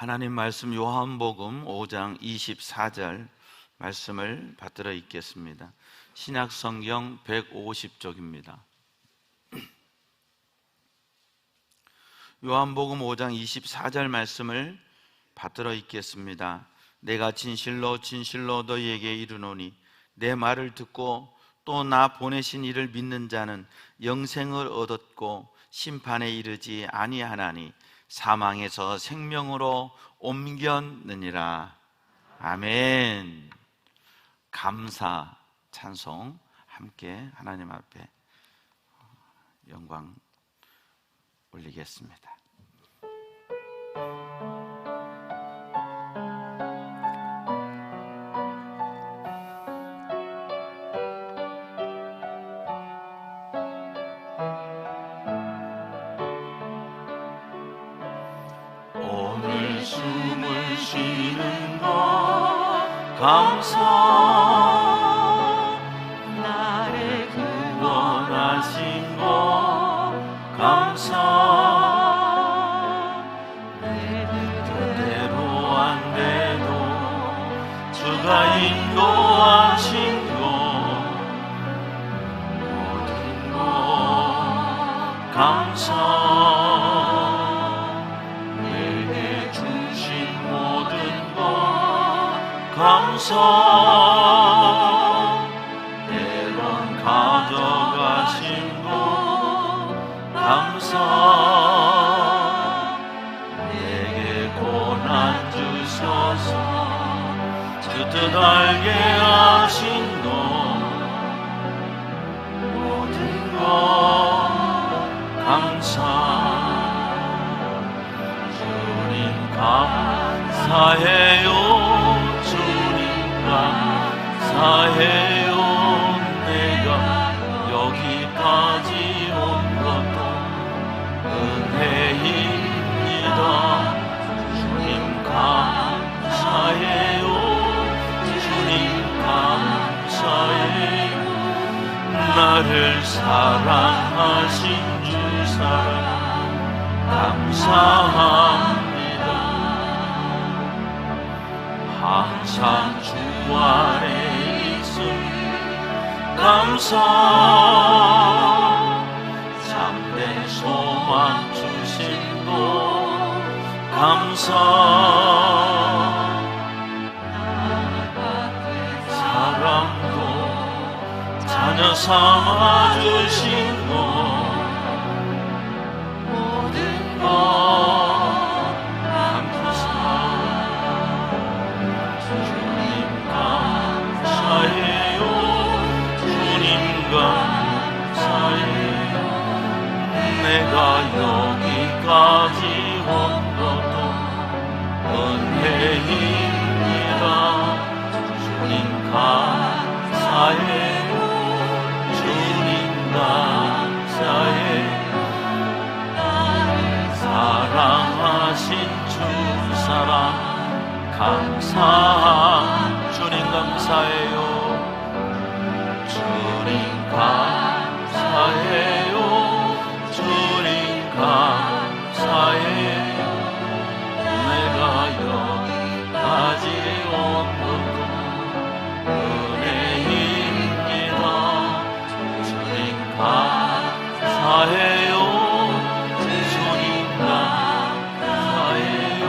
하나님 말씀 요한복음 5장 24절 말씀을 받들어 읽겠습니다. 신약성경 150쪽입니다. 요한복음 5장 24절 말씀을 받들어 읽겠습니다. 내가 진실로 진실로 너희에게 이르노니 내 말을 듣고 또 나 보내신 이를 믿는 자는 영생을 얻었고 심판에 이르지 아니하나니 사망에서 생명으로 옮겼느니라. 아멘. 감사 찬송 함께 하나님 앞에 영광 올리겠습니다. 오늘 숨을 쉬는 것 감사, 나를 구원하신 것 감사, 내 뜻대로 안 돼도 주가 인도하신 것 모든 것 감사, 감사, 때론 가져가신 것 감사, 내게 고난 주셔서 그 뜻 알게 하신 것 모든 것 감사, 주님 감사해요. 감사해요. 내가 여기까지 온 것도 은혜입니다. 주님 감사해요. 주님 감사해요. 나를 사랑하신 주 사랑 감사합니다. 항상 주 안에 있음 감사, 참된 소망 주신 것 감사, 사랑도 자녀 삼아 주신 것 모든 것 내가 여기까지 온 것도 은혜입니다. 주님 감사해요. 주님 감사해요. 나를 사랑하신 주 사랑 감사, 주님 감사해요. 주님 감사해요. 감사해요. 내가 여기까지 온 것도 은혜입니다. 주님 감사해요. 주님 감사해요.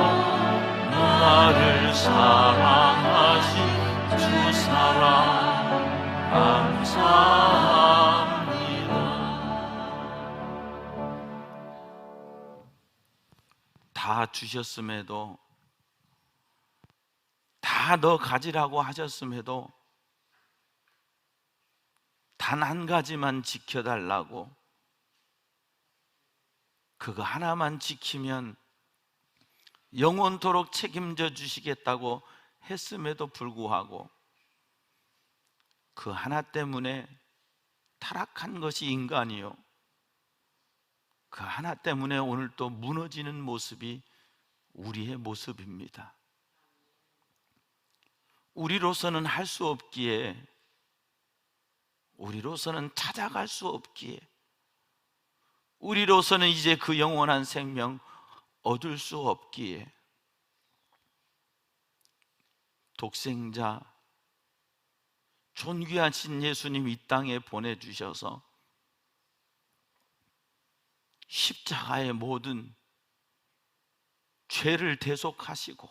나를 사랑하신 주 사랑 감사합니다. 다 주셨음에도, 다 너 가지라고 하셨음에도 단 한 가지만 지켜달라고, 그거 하나만 지키면 영원토록 책임져 주시겠다고 했음에도 불구하고 그 하나 때문에 타락한 것이 인간이요, 그 하나 때문에 오늘 또 무너지는 모습이 우리의 모습입니다. 우리로서는 할 수 없기에, 우리로서는 찾아갈 수 없기에, 우리로서는 이제 그 영원한 생명 얻을 수 없기에 독생자 존귀하신 예수님 이 땅에 보내주셔서 십자가의 모든 죄를 대속하시고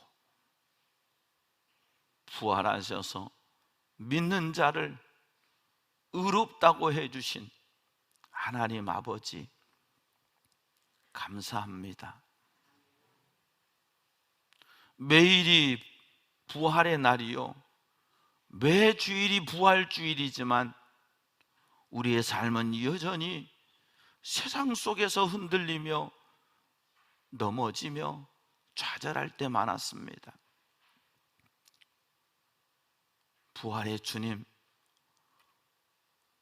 부활하셔서 믿는 자를 의롭다고 해주신 하나님 아버지 감사합니다. 매일이 부활의 날이요, 매 주일이 부활주일이지만 우리의 삶은 여전히 세상 속에서 흔들리며 넘어지며 좌절할 때 많았습니다. 부활의 주님,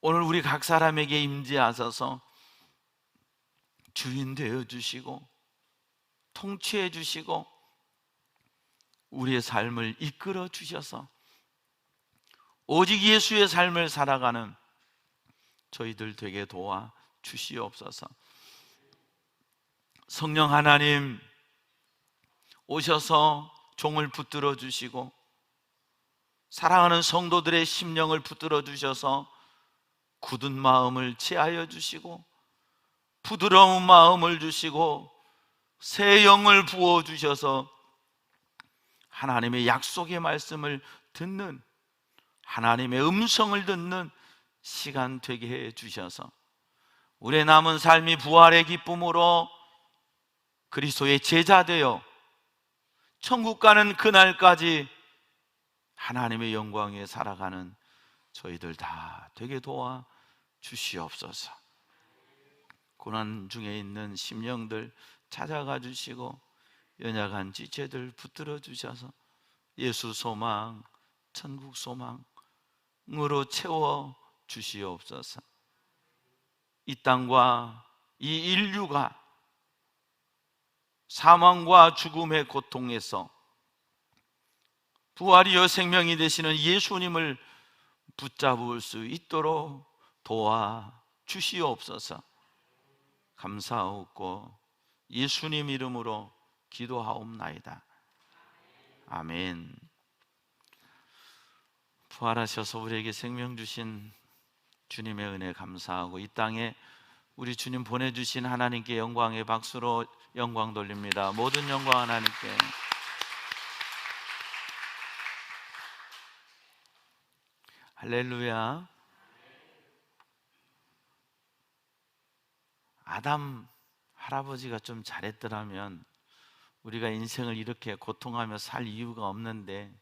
오늘 우리 각 사람에게 임재하셔서 주인 되어 주시고 통치해 주시고 우리의 삶을 이끌어 주셔서 오직 예수의 삶을 살아가는 저희들 되게 도와 주시옵소서. 성령 하나님 오셔서 종을 붙들어 주시고 사랑하는 성도들의 심령을 붙들어 주셔서 굳은 마음을 취하여 주시고 부드러운 마음을 주시고 새 영을 부어 주셔서 하나님의 약속의 말씀을 듣는, 하나님의 음성을 듣는 시간 되게 해 주셔서 우리의 남은 삶이 부활의 기쁨으로 그리스도의 제자 되어 천국 가는 그날까지 하나님의 영광에 살아가는 저희들 다 되게 도와 주시옵소서. 고난 중에 있는 심령들 찾아가 주시고 연약한 지체들 붙들어 주셔서 예수 소망, 천국 소망으로 채워 주시옵소서. 이 땅과 이 인류가 사망과 죽음의 고통에서 부활이요 생명이 되시는 예수님을 붙잡을 수 있도록 도와 주시옵소서. 감사하옵고 예수님 이름으로 기도하옵나이다. 아멘. 부활하셔서 우리에게 생명 주신 주님의 은혜 감사하고 이 땅에 우리 주님 보내주신 하나님께 영광의 박수로 영광 돌립니다. 모든 영광 하나님께. 할렐루야. 아담 할아버지가 좀 잘했더라면 우리가 인생을 이렇게 고통하며 살 이유가 없는데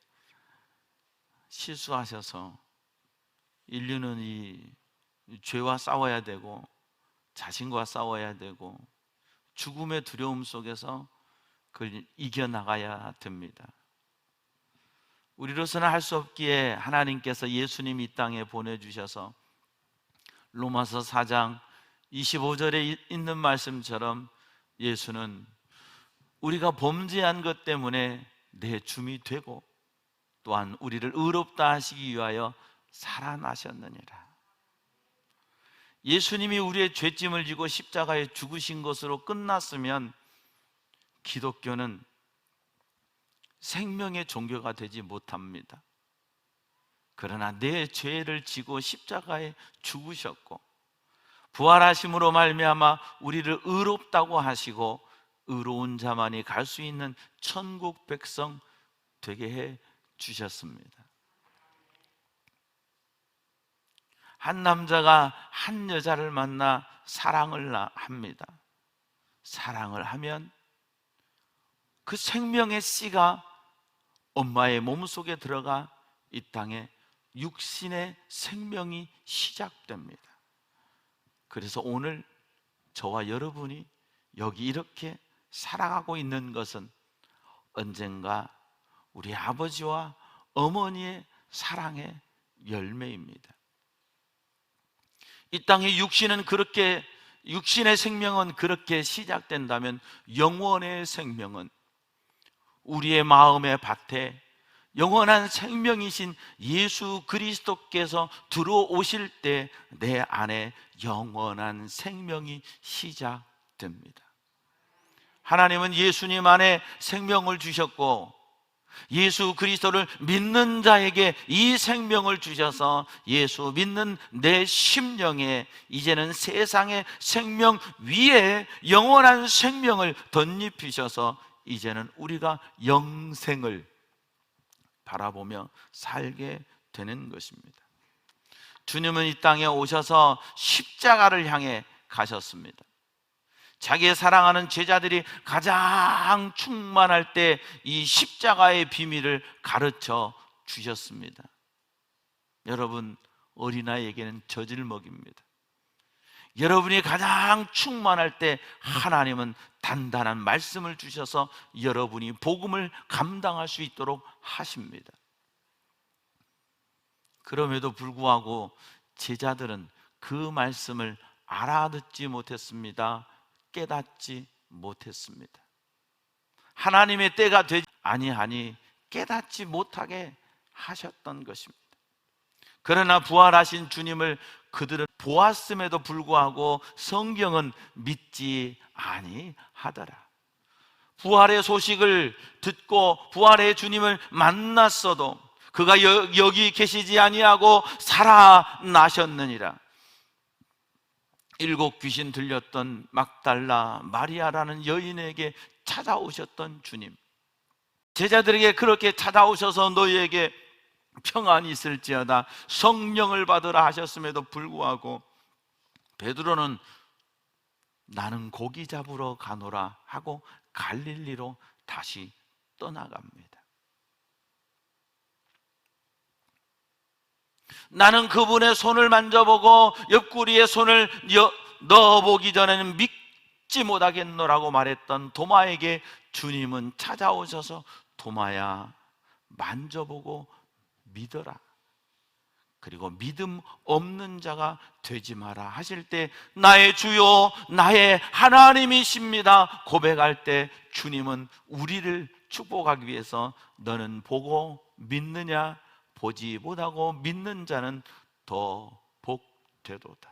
실수하셔서 인류는 이 죄와 싸워야 되고 자신과 싸워야 되고 죽음의 두려움 속에서 그걸 이겨나가야 됩니다. 우리로서는 할 수 없기에 하나님께서 예수님 이 땅에 보내주셔서 로마서 4장 25절에 있는 말씀처럼 예수는 우리가 범죄한 것 때문에 내 줌이 되고 또한 우리를 의롭다 하시기 위하여 살아나셨느니라. 예수님이 우리의 죄짐을 지고 십자가에 죽으신 것으로 끝났으면 기독교는 생명의 종교가 되지 못합니다. 그러나 내 죄를 지고 십자가에 죽으셨고 부활하심으로 말미암아 우리를 의롭다고 하시고 의로운 자만이 갈 수 있는 천국 백성 되게 해 주셨습니다. 한 남자가 한 여자를 만나 사랑을 합니다. 사랑을 하면 그 생명의 씨가 엄마의 몸속에 들어가 이 땅에 육신의 생명이 시작됩니다. 그래서 오늘 저와 여러분이 여기 이렇게 살아가고 있는 것은 언젠가 우리 아버지와 어머니의 사랑의 열매입니다. 이 땅의 육신의 생명은 그렇게 시작된다면 영원의 생명은 우리의 마음의 밭에 영원한 생명이신 예수 그리스도께서 들어오실 때 내 안에 영원한 생명이 시작됩니다. 하나님은 예수님 안에 생명을 주셨고 예수 그리스도를 믿는 자에게 이 생명을 주셔서 예수 믿는 내 심령에 이제는 세상의 생명 위에 영원한 생명을 덧입히셔서 이제는 우리가 영생을 바라보며 살게 되는 것입니다. 주님은 이 땅에 오셔서 십자가를 향해 가셨습니다. 자기의 사랑하는 제자들이 가장 충만할 때 이 십자가의 비밀을 가르쳐 주셨습니다. 여러분, 어린아이에게는 젖을먹입니다. 여러분이 가장 충만할 때 하나님은 단단한 말씀을 주셔서 여러분이 복음을 감당할 수 있도록 하십니다. 그럼에도 불구하고 제자들은 그 말씀을 알아듣지 못했습니다. 깨닫지 못했습니다. 하나님의 때가 되지 아니하니 깨닫지 못하게 하셨던 것입니다. 그러나 부활하신 주님을 그들은 보았음에도 불구하고 성경은 믿지 아니하더라. 부활의 소식을 듣고 부활의 주님을 만났어도 그가 여기 계시지 아니하고 살아나셨느니라. 7 귀신 들렸던 막달라 마리아라는 여인에게 찾아오셨던 주님, 제자들에게 그렇게 찾아오셔서 너희에게 평안이 있을지어다 성령을 받으라 하셨음에도 불구하고 베드로는 나는 고기 잡으러 가노라 하고 갈릴리로 다시 떠나갑니다. 나는 그분의 손을 만져보고 옆구리에 손을 넣어보기 전에는 믿지 못하겠노라고 말했던 도마에게 주님은 찾아오셔서 도마야 만져보고 믿어라, 그리고 믿음 없는 자가 되지 마라 하실 때 나의 주요 나의 하나님이십니다 고백할 때 주님은 우리를 축복하기 위해서 너는 보고 믿느냐, 보지 못하고 믿는 자는 더 복되도다.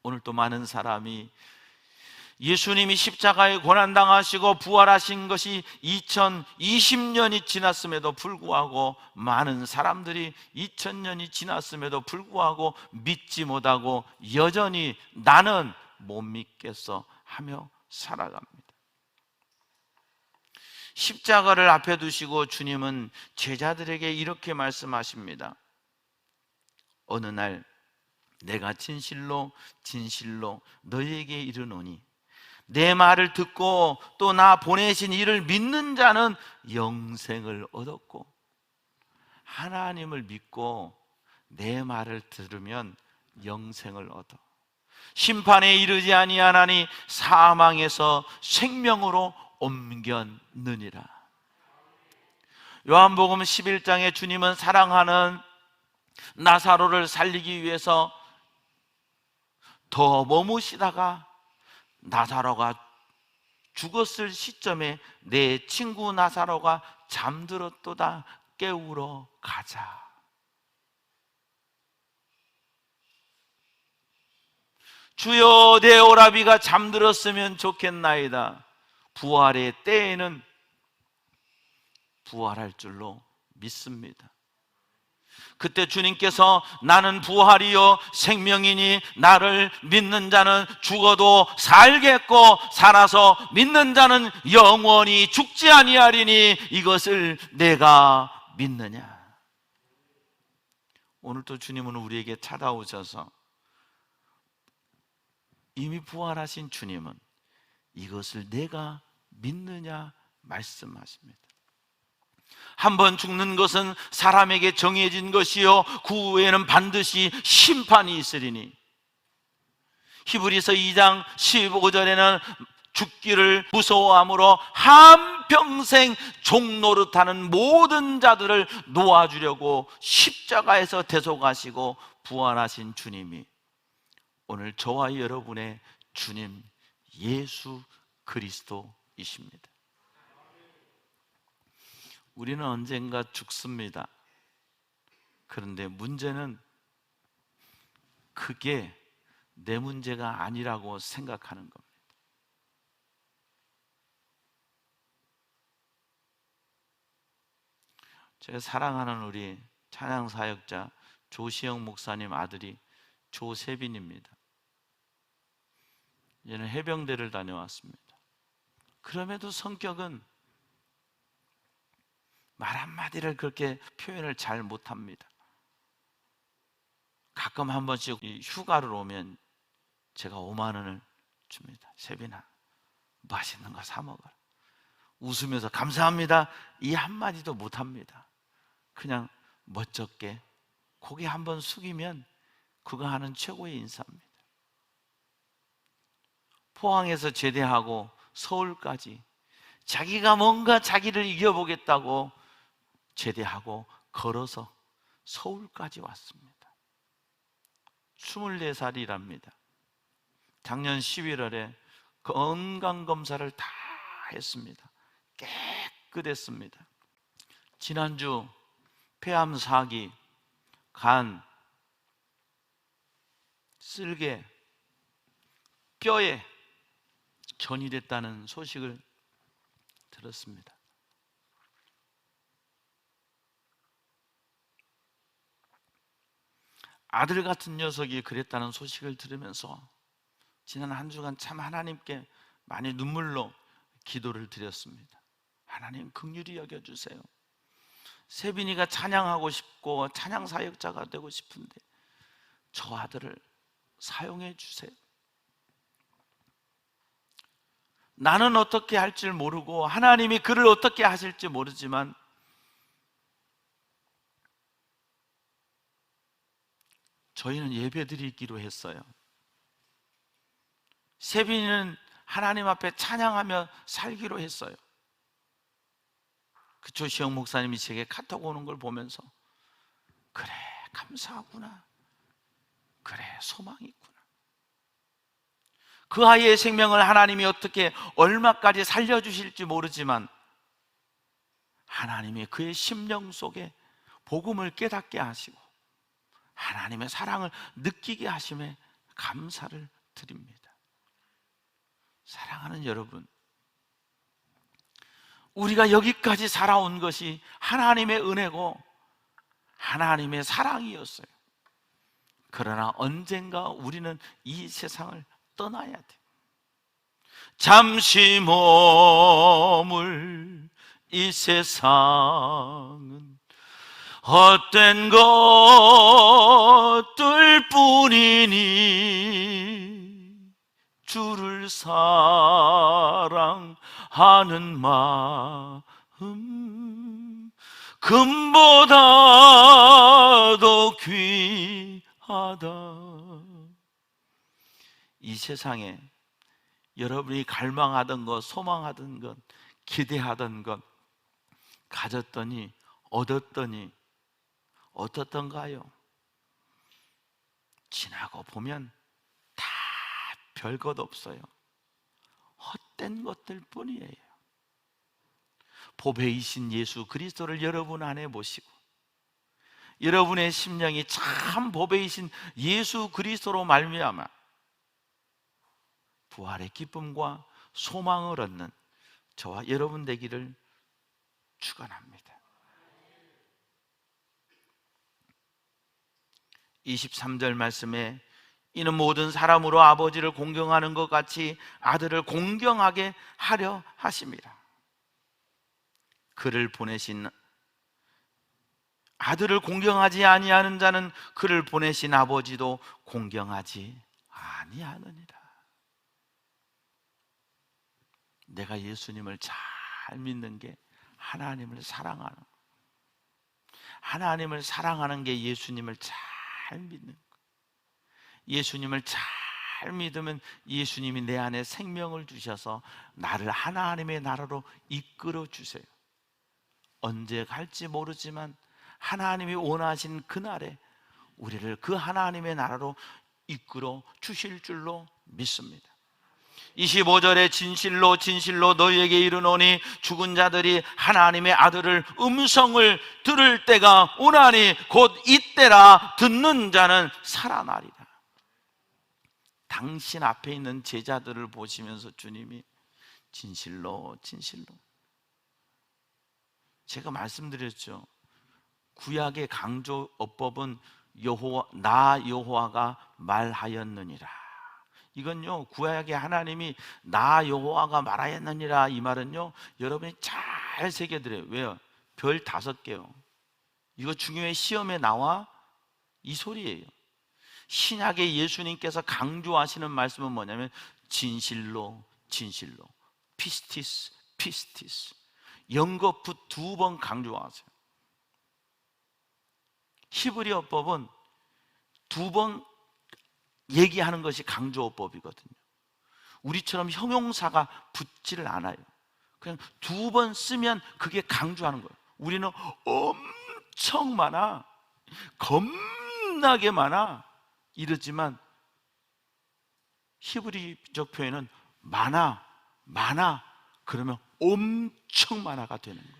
오늘 또 많은 사람이 예수님이 십자가에 고난당하시고 부활하신 것이 2020년이 지났음에도 불구하고 많은 사람들이 2000년이 지났음에도 불구하고 믿지 못하고 여전히 나는 못 믿겠어 하며 살아갑니다. 십자가를 앞에 두시고 주님은 제자들에게 이렇게 말씀하십니다. 어느 날 내가 진실로 진실로 너희에게 이르노니 내 말을 듣고 또 나 보내신 이를 믿는 자는 영생을 얻었고, 하나님을 믿고 내 말을 들으면 영생을 얻어 심판에 이르지 아니하나니 사망에서 생명으로 옮겼느니라. 요한복음 11장에 주님은 사랑하는 나사로를 살리기 위해서 더 머무시다가 나사로가 죽었을 시점에 내 친구 나사로가 잠들었도다 깨우러 가자. 주여 내 오라비가 잠들었으면 좋겠나이다. 부활의 때에는 부활할 줄로 믿습니다. 그때 주님께서 나는 부활이요 생명이니 나를 믿는 자는 죽어도 살겠고 살아서 믿는 자는 영원히 죽지 아니하리니 이것을 내가 믿느냐. 오늘 또 주님은 우리에게 찾아오셔서 이미 부활하신 주님은 이것을 내가 믿느냐 말씀하십니다. 한번 죽는 것은 사람에게 정해진 것이요 그 후에는 반드시 심판이 있으리니, 히브리서 2장 15절에는 죽기를 무서워함으로 한평생 종노릇하는 모든 자들을 놓아주려고 십자가에서 대속하시고 부활하신 주님이 오늘 저와 여러분의 주님 예수 그리스도이십니다. 우리는 언젠가 죽습니다. 그런데 문제는 그게 내 문제가 아니라고 생각하는 겁니다. 제가 사랑하는 우리 찬양 사역자 조시영 목사님 아들이 조세빈입니다. 얘는 해병대를 다녀왔습니다. 그럼에도 성격은 말 한마디를 그렇게 표현을 잘 못합니다. 가끔 한 번씩 휴가를 오면 제가 5만 원을 줍니다. 세빈아, 맛있는 거 사 먹어라. 웃으면서 감사합니다 이 한마디도 못합니다. 그냥 멋쩍게 고개 한번 숙이면 그거 하는 최고의 인사입니다. 포항에서 제대하고 서울까지 자기가 뭔가 자기를 이겨보겠다고 제대하고 걸어서 서울까지 왔습니다. 24살이랍니다. 작년 11월에 건강검사를 다 했습니다. 깨끗했습니다. 지난주 폐암 4기, 간, 쓸개, 뼈에 전이됐다는 소식을 들었습니다. 아들 같은 녀석이 그랬다는 소식을 들으면서 지난 한 주간 참 하나님께 많이 눈물로 기도를 드렸습니다. 하나님 긍휼히 여겨주세요. 세빈이가 찬양하고 싶고 찬양 사역자가 되고 싶은데 저 아들을 사용해 주세요. 나는 어떻게 할 줄 모르고 하나님이 그를 어떻게 하실지 모르지만 저희는 예배드리기로 했어요. 세빈이는 하나님 앞에 찬양하며 살기로 했어요. 그 조시영 목사님이 제게 카톡 오는 걸 보면서 그래 감사하구나, 그래 소망이 있구나. 그 아이의 생명을 하나님이 어떻게 얼마까지 살려주실지 모르지만 하나님이 그의 심령 속에 복음을 깨닫게 하시고 하나님의 사랑을 느끼게 하심에 감사를 드립니다. 사랑하는 여러분, 우리가 여기까지 살아온 것이 하나님의 은혜고 하나님의 사랑이었어요. 그러나 언젠가 우리는 이 세상을 떠나야 돼. 잠시 머물 이 세상은 헛된 것들 뿐이니 주를 사랑하는 마음 금보다도 귀하다. 이 세상에 여러분이 갈망하던 것, 소망하던 것, 기대하던 것 가졌더니 얻었더니 어떻던가요? 지나고 보면 다 별것 없어요. 헛된 것들 뿐이에요. 보배이신 예수 그리스도를 여러분 안에 모시고 여러분의 심령이 참 보배이신 예수 그리스도로 말미암아 부활의 기쁨과 소망을 얻는 저와 여러분 되기를 축원합니다. 23절 말씀에 이는 모든 사람으로 아버지를 공경하는 것 같이 아들을 공경하게 하려 하심이라. 그를 보내신 아들을 공경하지 아니하는 자는 그를 보내신 아버지도 공경하지 아니하느니라. 내가 예수님을 잘 믿는 게 하나님을 사랑하는, 하나님을 사랑하는 게 예수님을 잘 믿는 거. 예수님을 잘 믿으면 예수님이 내 안에 생명을 주셔서 나를 하나님의 나라로 이끌어 주세요. 언제 갈지 모르지만 하나님이 원하신 그날에 우리를 그 하나님의 나라로 이끌어 주실 줄로 믿습니다. 25절에 진실로 진실로 너희에게 이르노니 죽은 자들이 하나님의 아들을 음성을 들을 때가 오나니 곧 이때라. 듣는 자는 살아나리라. 당신 앞에 있는 제자들을 보시면서 주님이 진실로 진실로, 제가 말씀드렸죠. 구약의 강조 어법은 나 여호와가 말하였느니라. 이건요, 구약의 하나님이 나 여호와가 말하였느니라, 이 말은요 여러분이 잘 새겨들어요. 왜요? 별 5개요. 이거 중요해. 시험에 나와. 이 소리예요. 신약의 예수님께서 강조하시는 말씀은 뭐냐면 진실로, 진실로, 피스티스, 피스티스, 연거푸 2번 강조하세요. 히브리어법은 2번 얘기하는 것이 강조어법이거든요. 우리처럼 형용사가 붙지를 않아요. 그냥 2번 쓰면 그게 강조하는 거예요. 우리는 엄청 많아, 겁나게 많아 이러지만 히브리적 표현은 많아, 많아 그러면 엄청 많아가 되는 거예요.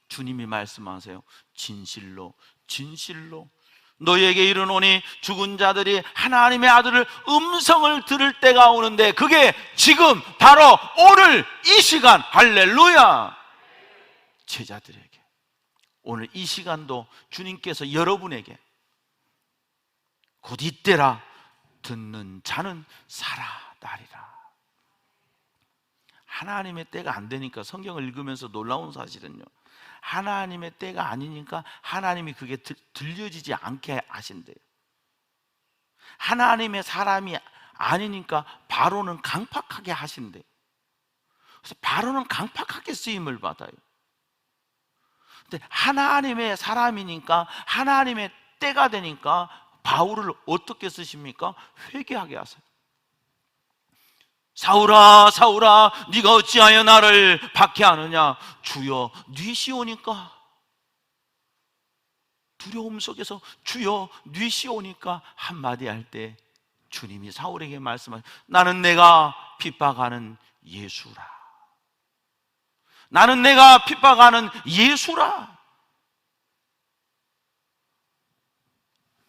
주님이 말씀하세요. 진실로, 진실로 너희에게 이르노니 죽은 자들이 하나님의 아들을 음성을 들을 때가 오는데, 그게 지금 바로 오늘 이 시간. 할렐루야. 제자들에게 오늘 이 시간도 주님께서 여러분에게 곧 이때라 듣는 자는 살아나리라. 하나님의 때가 안 되니까, 성경을 읽으면서 놀라운 사실은요, 하나님의 때가 아니니까 하나님이 그게 들려지지 않게 하신대요. 하나님의 사람이 아니니까 바로는 강팍하게 하신대요. 그래서 바로는 강팍하게 쓰임을 받아요. 근데 하나님의 사람이니까, 하나님의 때가 되니까 바울을 어떻게 쓰십니까? 회개하게 하세요. 사울아, 사울아, 네가 어찌하여 나를 박해하느냐? 주여, 뉘시오니까. 두려움 속에서 주여, 뉘시오니까 한마디 할 때 주님이 사울에게 말씀하시죠. 나는 내가 핍박하는 예수라. 나는 내가 핍박하는 예수라.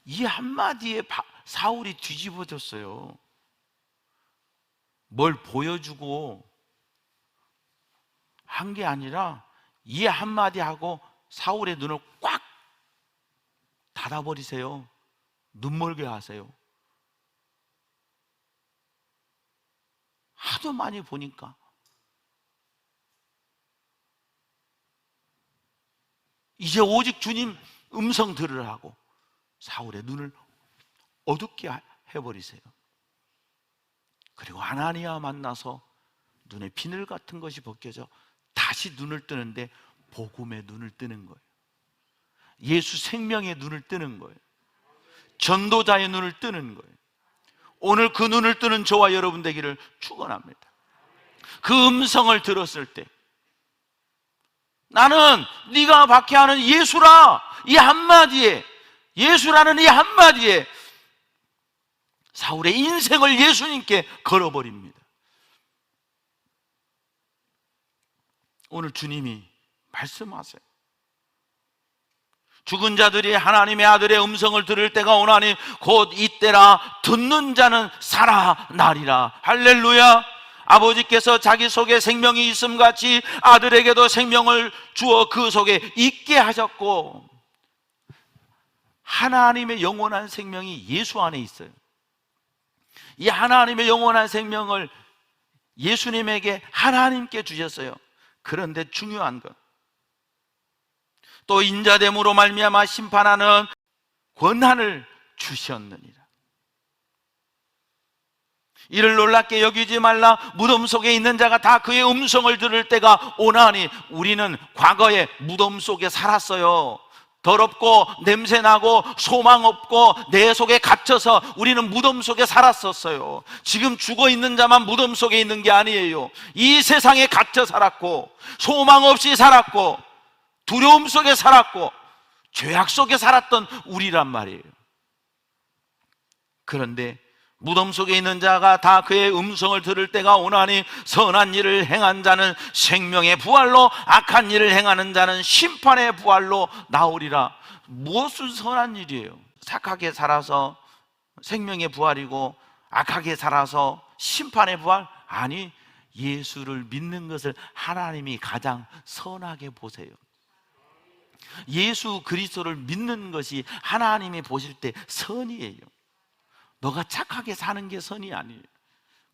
이 한마디에 사울이 뒤집어졌어요. 뭘 보여주고 한 게 아니라 이 한마디 하고 사울의 눈을 꽉 닫아버리세요. 눈멀게 하세요. 하도 많이 보니까. 이제 오직 주님 음성 들으라고 사울의 눈을 어둡게 해버리세요. 그리고 아나니아 만나서 눈에 비늘 같은 것이 벗겨져 다시 눈을 뜨는데 복음의 눈을 뜨는 거예요. 예수 생명의 눈을 뜨는 거예요. 전도자의 눈을 뜨는 거예요. 오늘 그 눈을 뜨는 저와 여러분 되기를 축원합니다. 그 음성을 들었을 때 나는 네가 박해하는 예수라, 이 한마디에, 예수라는 이 한마디에 사울의 인생을 예수님께 걸어버립니다. 오늘 주님이 말씀하세요. 죽은 자들이 하나님의 아들의 음성을 들을 때가 오나니 곧 이때라 듣는 자는 살아나리라. 할렐루야. 아버지께서 자기 속에 생명이 있음 같이 아들에게도 생명을 주어 그 속에 있게 하셨고, 하나님의 영원한 생명이 예수 안에 있어요. 이 하나님의 영원한 생명을 예수님에게 하나님께 주셨어요. 그런데 중요한 것, 또 인자됨으로 말미암아 심판하는 권한을 주셨느니라. 이를 놀랍게 여기지 말라. 무덤 속에 있는 자가 다 그의 음성을 들을 때가 오나니, 우리는 과거에 무덤 속에 살았어요. 더럽고 냄새나고 소망 없고 내 속에 갇혀서 우리는 무덤 속에 살았었어요. 지금 죽어있는 자만 무덤 속에 있는 게 아니에요. 이 세상에 갇혀 살았고 소망 없이 살았고 두려움 속에 살았고 죄악 속에 살았던 우리란 말이에요. 그런데 무덤 속에 있는 자가 다 그의 음성을 들을 때가 오나니 선한 일을 행한 자는 생명의 부활로, 악한 일을 행하는 자는 심판의 부활로 나오리라. 무엇은 선한 일이에요? 착하게 살아서 생명의 부활이고 악하게 살아서 심판의 부활? 아니, 예수를 믿는 것을 하나님이 가장 선하게 보세요. 예수 그리스도를 믿는 것이 하나님이 보실 때 선이에요. 너가 착하게 사는 게 선이 아니에요.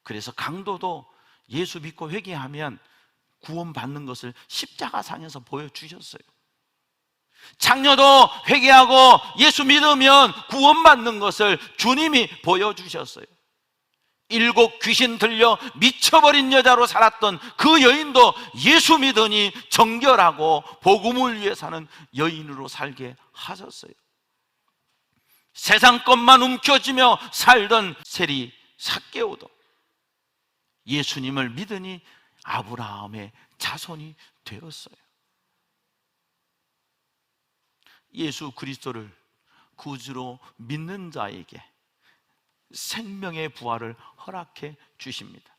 그래서 강도도 예수 믿고 회개하면 구원받는 것을 십자가상에서 보여주셨어요. 장녀도 회개하고 예수 믿으면 구원받는 것을 주님이 보여주셨어요. 7 귀신 들려 미쳐버린 여자로 살았던 그 여인도 예수 믿으니 정결하고 복음을 위해 사는 여인으로 살게 하셨어요. 세상 것만 움켜쥐며 살던 세리 삭개오도 예수님을 믿으니 아브라함의 자손이 되었어요. 예수 그리스도를 구주로 믿는 자에게 생명의 부활을 허락해 주십니다.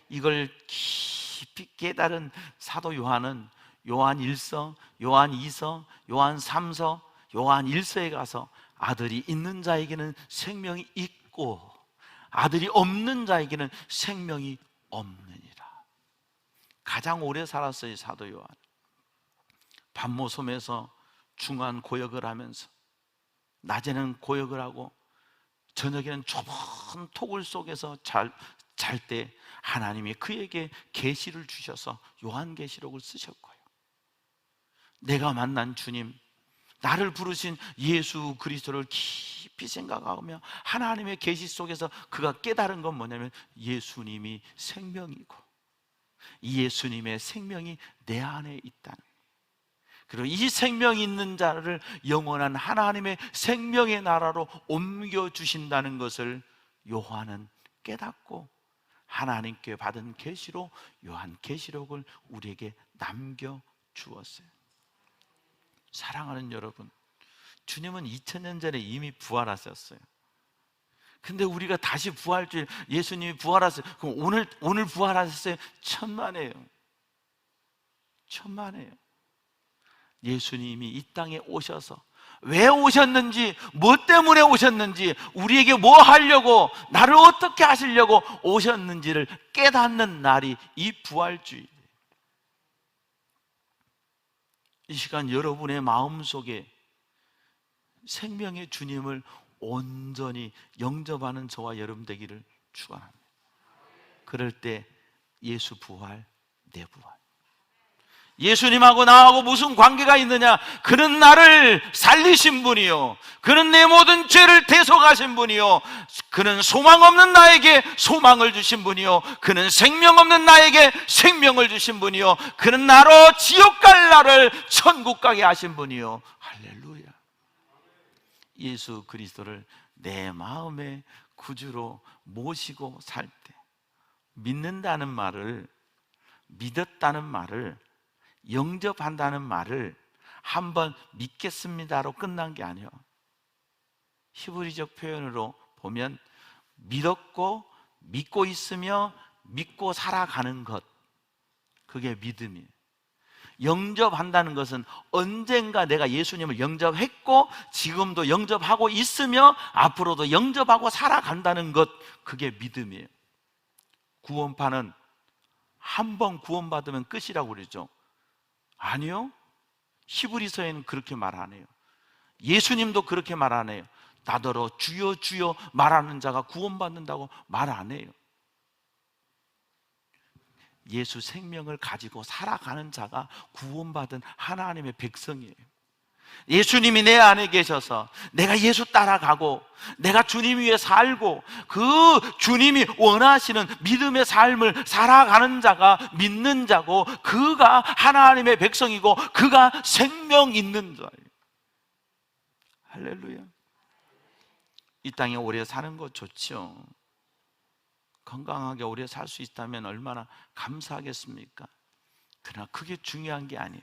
이걸 깊이 깨달은 사도 요한은 요한 1서, 요한 2서, 요한 3서, 요한 1서에 가서 아들이 있는 자에게는 생명이 있고 아들이 없는 자에게는 생명이 없느니라. 가장 오래 살았어요, 사도 요한. 반모섬에서 중한 고역을 하면서 낮에는 고역을 하고 저녁에는 좁은 토굴 속에서 잘 때 하나님이 그에게 계시를 주셔서 요한계시록을 쓰셨고요. 내가 만난 주님, 나를 부르신 예수 그리스도를 깊이 생각하며 하나님의 계시 속에서 그가 깨달은 건 뭐냐면 예수님이 생명이고 예수님의 생명이 내 안에 있다는, 그리고 이 생명이 있는 자를 영원한 하나님의 생명의 나라로 옮겨주신다는 것을 요한은 깨닫고 하나님께 받은 계시로 요한계시록을 우리에게 남겨주었어요. 사랑하는 여러분, 주님은 2000년 전에 이미 부활하셨어요. 근데 우리가 다시 부활주일, 예수님이 부활하셨어요. 그럼 오늘 부활하셨어요? 천만에요. 천만에요. 예수님이 이 땅에 오셔서 왜 오셨는지, 뭐 때문에 오셨는지, 우리에게 뭐 하려고, 나를 어떻게 하시려고 오셨는지를 깨닫는 날이 이 부활주일. 이 시간 여러분의 마음속에 생명의 주님을 온전히 영접하는 저와 여러분 되기를 축원합니다. 그럴 때 예수 부활, 내 부활. 예수님하고 나하고 무슨 관계가 있느냐? 그는 나를 살리신 분이요, 그는 내 모든 죄를 대속하신 분이요, 그는 소망 없는 나에게 소망을 주신 분이요, 그는 생명 없는 나에게 생명을 주신 분이요, 그는 나로 지옥 갈 나를 천국 가게 하신 분이요. 할렐루야. 예수 그리스도를 내 마음의 구주로 모시고 살 때, 믿는다는 말을, 믿었다는 말을, 영접한다는 말을 한번 믿겠습니다로 끝난 게 아니에요. 히브리적 표현으로 보면 믿었고 믿고 있으며 믿고 살아가는 것, 그게 믿음이에요. 영접한다는 것은 언젠가 내가 예수님을 영접했고 지금도 영접하고 있으며 앞으로도 영접하고 살아간다는 것, 그게 믿음이에요. 구원파는 한 번 구원받으면 끝이라고 그러죠. 아니요, 히브리서에는 그렇게 말 안 해요. 예수님도 그렇게 말 안 해요. 나더러 주여 주여 말하는 자가 구원받는다고 말 안 해요. 예수 생명을 가지고 살아가는 자가 구원받은 하나님의 백성이에요. 예수님이 내 안에 계셔서 내가 예수 따라가고 내가 주님 위에 살고 그 주님이 원하시는 믿음의 삶을 살아가는 자가 믿는 자고, 그가 하나님의 백성이고 그가 생명 있는 자예요. 할렐루야. 이 땅에 오래 사는 거 좋죠. 건강하게 오래 살 수 있다면 얼마나 감사하겠습니까? 그러나 그게 중요한 게 아니에요.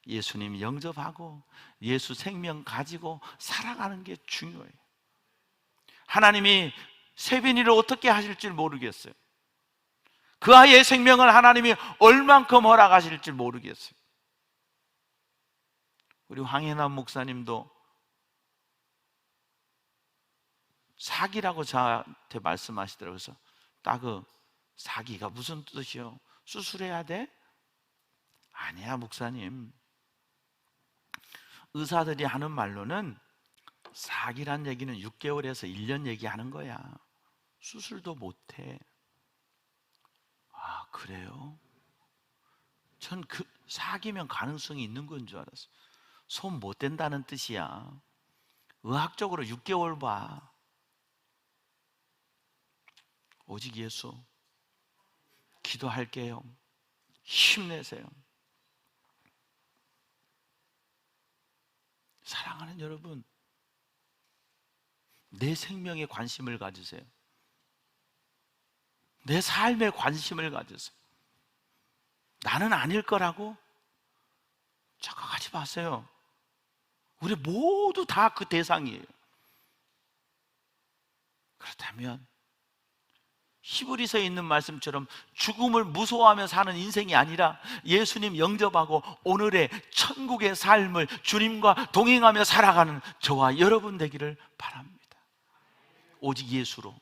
예수님 영접하고 예수 생명 가지고 살아가는 게 중요해요. 하나님이 세빈이를 어떻게 하실지 모르겠어요. 그 아이의 생명을 하나님이 얼만큼 허락하실지 모르겠어요. 우리 황혜남 목사님도 사기라고 저한테 말씀하시더라고요. 그래서 따그, 사기가 무슨 뜻이요? 수술해야 돼? 아니야 목사님, 의사들이 하는 말로는 사기란 얘기는 6개월에서 1년 얘기하는 거야. 수술도 못해. 아, 그래요? 전 그 사기면 가능성이 있는 건 줄 알았어. 손 못 댄다는 뜻이야. 의학적으로 6개월 봐. 오직 예수 기도할게요. 힘내세요. 사랑하는 여러분, 내 생명에 관심을 가지세요. 내 삶에 관심을 가지세요. 나는 아닐 거라고 착각하지 마세요. 우리 모두 다 그 대상이에요. 그렇다면 히브리서에 있는 말씀처럼 죽음을 무서워하며 사는 인생이 아니라 예수님 영접하고 오늘의 천국의 삶을 주님과 동행하며 살아가는 저와 여러분 되기를 바랍니다. 오직 예수로.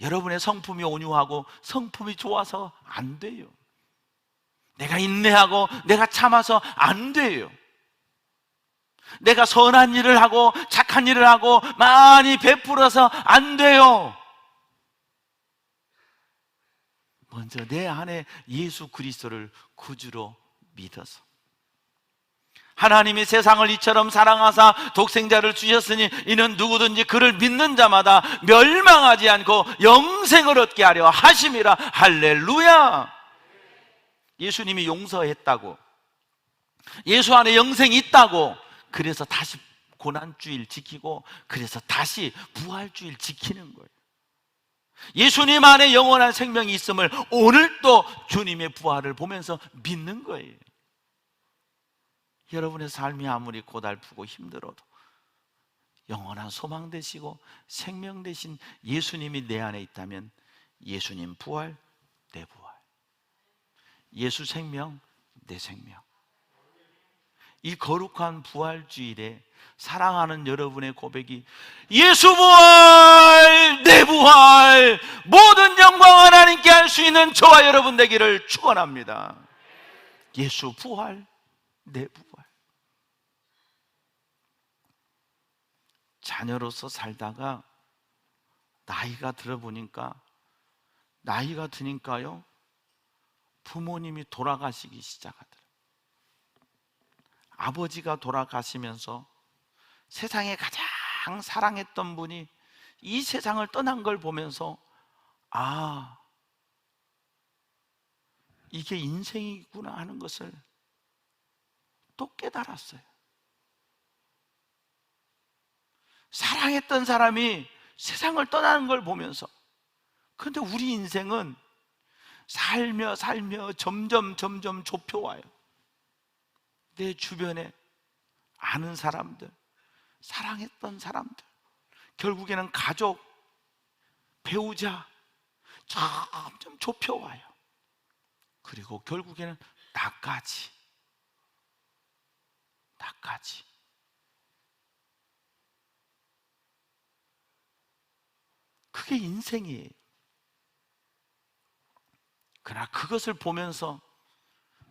여러분의 성품이 온유하고 성품이 좋아서 안 돼요. 내가 인내하고 내가 참아서 안 돼요. 내가 선한 일을 하고 착한 일을 하고 많이 베풀어서 안 돼요. 먼저 내 안에 예수 그리스도를 구주로 믿어서, 하나님이 세상을 이처럼 사랑하사 독생자를 주셨으니 이는 누구든지 그를 믿는 자마다 멸망하지 않고 영생을 얻게 하려 하심이라. 할렐루야. 예수님이 용서했다고, 예수 안에 영생이 있다고, 그래서 다시 고난주일 지키고, 그래서 다시 부활주일 지키는 거예요. 예수님 안에 영원한 생명이 있음을 오늘도 주님의 부활을 보면서 믿는 거예요. 여러분의 삶이 아무리 고달프고 힘들어도 영원한 소망 되시고 생명 되신 예수님이 내 안에 있다면 예수님 부활, 내 부활. 예수 생명, 내 생명. 이 거룩한 부활주일에 사랑하는 여러분의 고백이 예수 부활, 내 부활, 모든 영광 하나님께 할 수 있는 저와 여러분 되기를 축원합니다. 예수 부활, 내 부활. 자녀로서 살다가 나이가 들어보니까, 나이가 드니까요, 부모님이 돌아가시기 시작하더라고요. 아버지가 돌아가시면서 세상에 가장 사랑했던 분이 이 세상을 떠난 걸 보면서, 아, 이게 인생이구나 하는 것을 또 깨달았어요. 사랑했던 사람이 세상을 떠나는 걸 보면서, 그런데 우리 인생은 살며 점점 좁혀와요. 내 주변에 아는 사람들, 사랑했던 사람들, 결국에는 가족, 배우자, 점점 좁혀와요. 그리고 결국에는 나까지. 그게 인생이에요. 그러나 그것을 보면서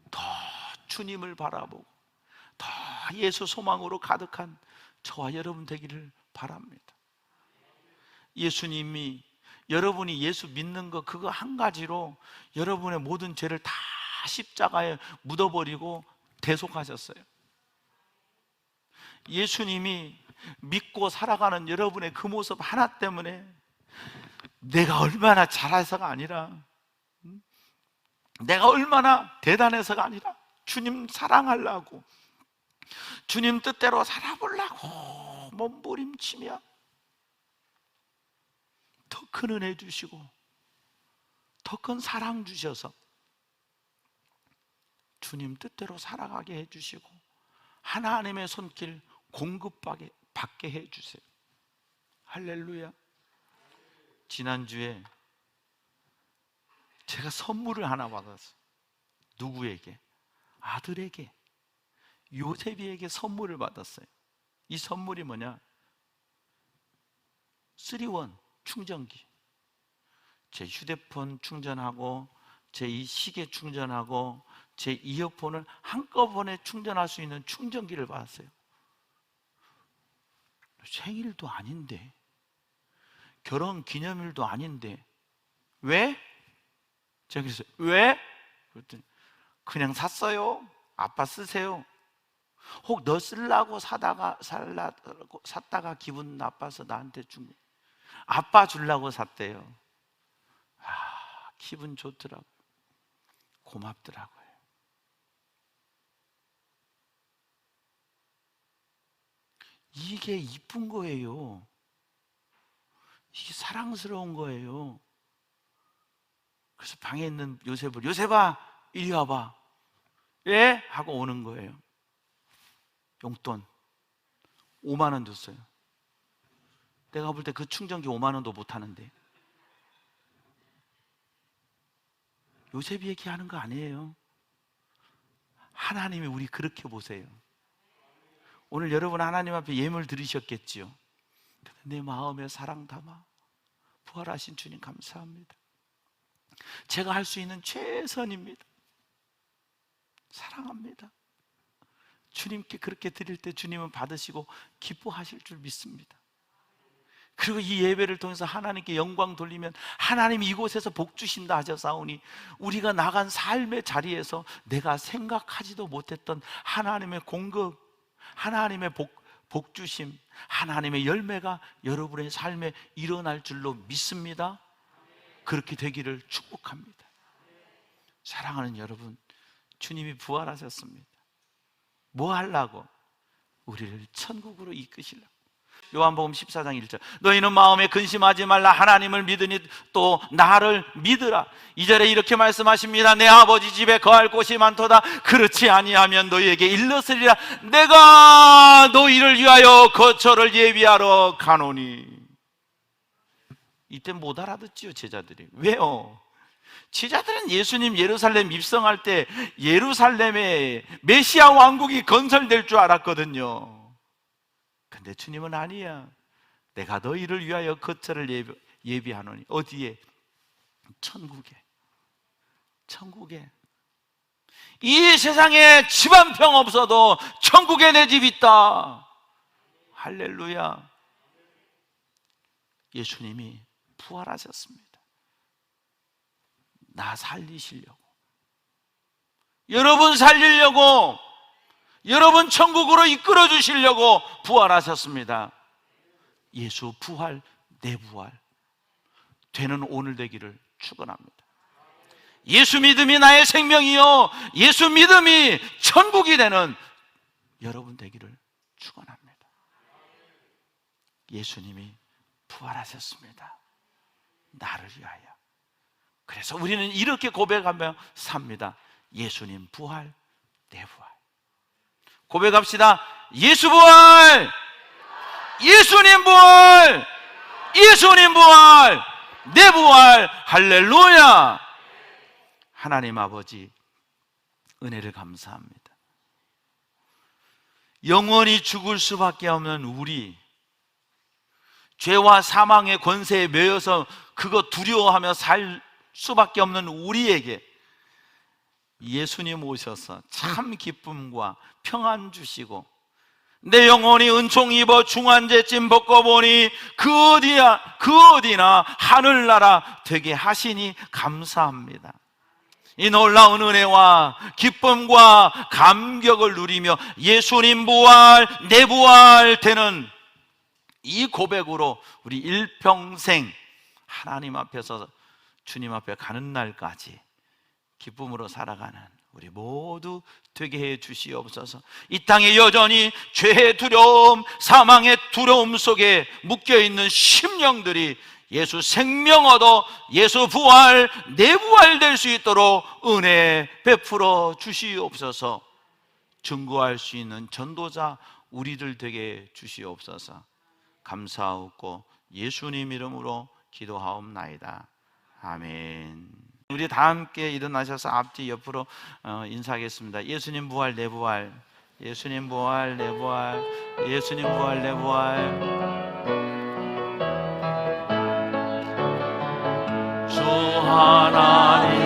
더 주님을 바라보고 더 예수 소망으로 가득한 저와 여러분 되기를 바랍니다. 예수님이, 여러분이 예수 믿는 거 그거 한 가지로 여러분의 모든 죄를 다 십자가에 묻어버리고 대속하셨어요. 예수님이 믿고 살아가는 여러분의 그 모습 하나 때문에 내가 얼마나 잘해서가 아니라, 내가 얼마나 대단해서가 아니라 주님 사랑하려고, 주님 뜻대로 살아보려고 몸부림치며 더 큰 은혜 주시고 더 큰 사랑 주셔서 주님 뜻대로 살아가게 해주시고 하나님의 손길 공급받게 해주세요. 할렐루야. 지난주에 제가 선물을 하나 받았어요. 누구에게? 아들에게, 요셉이에게 선물을 받았어요. 이 선물이 뭐냐? 3-in-1 충전기. 제 휴대폰 충전하고 제 이 시계 충전하고 제 이어폰을 한꺼번에 충전할 수 있는 충전기를 받았어요. 생일도 아닌데, 결혼 기념일도 아닌데 왜? 제가 그랬어요. 왜? 그랬더니 그냥 샀어요. 아빠 쓰세요. 혹 너 쓰려고 샀다가 기분 나빠서 나한테 준 거. 아빠 주려고 샀대요. 기분 좋더라고요. 고맙더라고요. 이게 이쁜 거예요. 이게 사랑스러운 거예요. 그래서 방에 있는 요셉을, 요셉아 이리 와봐. 예? 하고 오는 거예요. 용돈 5만 원 줬어요. 내가 볼 때 그 충전기 5만 원도 못 하는데. 요셉이 얘기하는 거 아니에요. 하나님이 우리 그렇게 보세요. 오늘 여러분 하나님 앞에 예물 드리셨겠지요. 내 마음에 사랑 담아 부활하신 주님 감사합니다. 제가 할 수 있는 최선입니다. 사랑합니다. 주님께 그렇게 드릴 때 주님은 받으시고 기뻐하실 줄 믿습니다. 그리고 이 예배를 통해서 하나님께 영광 돌리면 하나님이 이곳에서 복 주신다 하셨사오니, 우리가 나간 삶의 자리에서 내가 생각하지도 못했던 하나님의 공급, 하나님의 복 주심, 하나님의 열매가 여러분의 삶에 일어날 줄로 믿습니다. 그렇게 되기를 축복합니다. 사랑하는 여러분, 주님이 부활하셨습니다. 뭐 하려고? 우리를 천국으로 이끄시려고. 요한복음 14장 1절, 너희는 마음에 근심하지 말라. 하나님을 믿으니 또 나를 믿으라. 2절에 이렇게 말씀하십니다. 내 아버지 집에 거할 곳이 많도다. 그렇지 아니하면 너희에게 일렀으리라. 내가 너희를 위하여 거처를 예비하러 가노니. 이때 못 알아듣지요, 제자들이. 왜요? 제자들은 예수님 예루살렘 입성할 때 예루살렘에 메시아 왕국이 건설될 줄 알았거든요. 근데 주님은 아니야. 내가 너희를 위하여 거처를 예비하노니. 어디에? 천국에. 천국에. 이 세상에 집 한 평 없어도 천국에 내 집 있다. 할렐루야. 예수님이 부활하셨습니다. 나 살리시려고, 여러분 살리려고, 여러분 천국으로 이끌어 주시려고 부활하셨습니다. 예수 부활, 내 부활 되는 오늘 되기를 축원합니다. 예수 믿음이 나의 생명이요, 예수 믿음이 천국이 되는 여러분 되기를 축원합니다. 예수님이 부활하셨습니다. 나를 위하여. 그래서 우리는 이렇게 고백하며 삽니다. 예수님 부활, 내 부활. 고백합시다. 예수 부활, 예수님 부활, 예수님 부활, 내 부활. 할렐루야. 하나님 아버지 은혜를 감사합니다. 영원히 죽을 수밖에 없는 우리, 죄와 사망의 권세에 매여서 그거 두려워하며 살 수밖에 없는 우리에게 예수님 오셔서 참 기쁨과 평안 주시고, 내 영혼이 은총 입어 중환제 찜 벗고보니 그 어디나 하늘나라 되게 하시니 감사합니다. 이 놀라운 은혜와 기쁨과 감격을 누리며 예수님 부활, 내 부활 되는 이 고백으로 우리 일평생 하나님 앞에서 주님 앞에 가는 날까지 기쁨으로 살아가는 우리 모두 되게 해 주시옵소서. 이 땅에 여전히 죄의 두려움, 사망의 두려움 속에 묶여있는 심령들이 예수 생명 얻어 예수 부활, 내 부활 될 수 있도록 은혜 베풀어 주시옵소서. 증거할 수 있는 전도자 우리들 되게 주시옵소서. 감사하옵고 예수님 이름으로 기도하옵나이다. 아멘. 우리 다 함께 일어나셔서 앞뒤 옆으로 인사하겠습니다. 예수님 부활, 내 부활. 예수님 부활, 내 부활. 예수님 부활, 내 부활. 주 하나님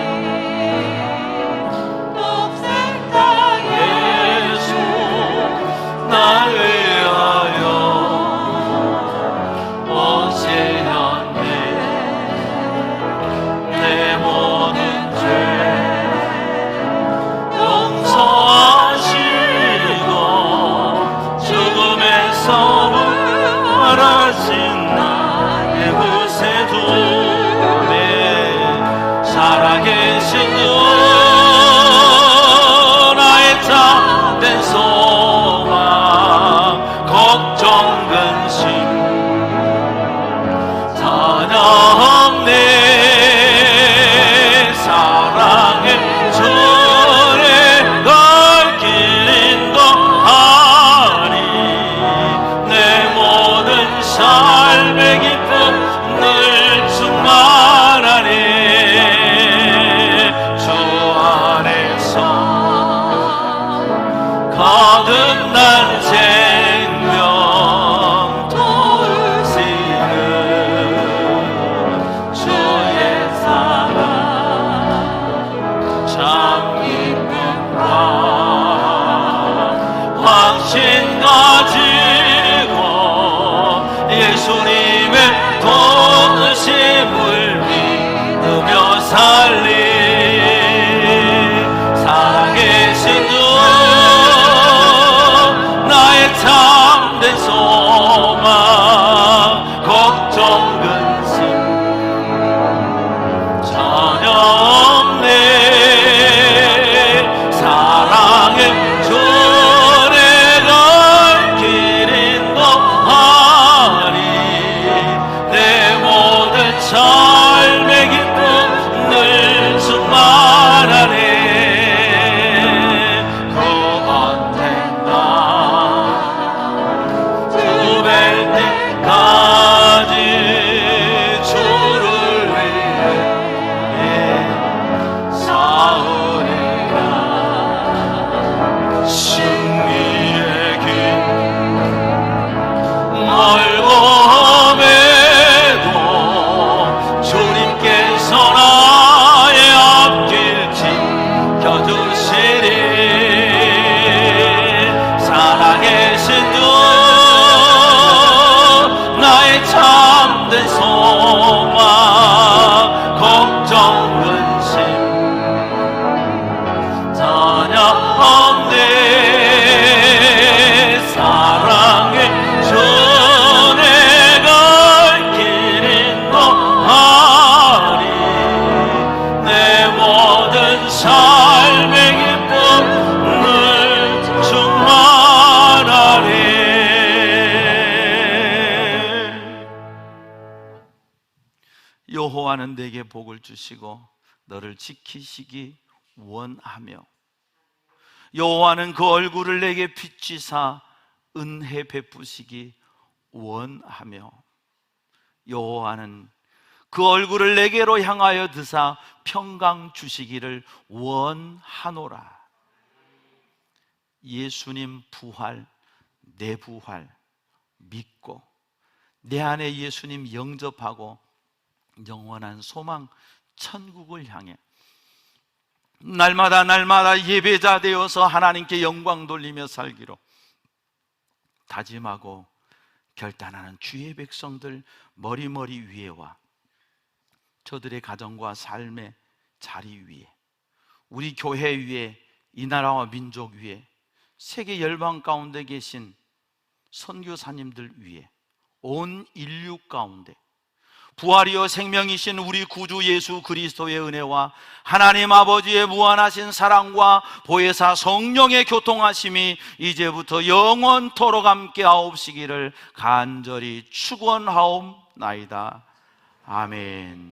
살리 살아계신 주 나의 참된 소망 걱정 근심 전혀 없네 사랑의 주 내가 길 인도하리 내 모든 삶의 기쁨 늘 충만하네 그 언젠가 주 뵐 때까지 주를 위해 싸우리라 승리의 길 멀고 험해도 주님께서 나의 앞길 지켜주시리 살아계신 주 나의 참된 소망 걱정 근심 전혀 없네 사랑의 주 내가 길 인도하리 내 모든 삶의 기쁨 늘 충만하리 여호와는 내게 복을 주시고 너를 지키시기 원하며 여호와는 그 얼굴을 내게 비추사 은혜 베푸시기 원하며 여호와는 그 얼굴을 내게로 향하여 드사 평강 주시기를 원하노라. 예수님 부활, 내 부활 믿고 내 안에 예수님 영접하고 영원한 소망 천국을 향해 날마다 예배자 되어서 하나님께 영광 돌리며 살기로 다짐하고 결단하는 주의 백성들 머리머리 위에와 저들의 가정과 삶의 자리 위에 우리 교회 위에 이 나라와 민족 위에 세계 열방 가운데 계신 선교사님들 위에 온 인류 가운데 부활이요 생명이신 우리 구주 예수 그리스도의 은혜와 하나님 아버지의 무한하신 사랑과 보혜사 성령의 교통하심이 이제부터 영원토록 함께 하옵시기를 간절히 축원하옵나이다. 아멘.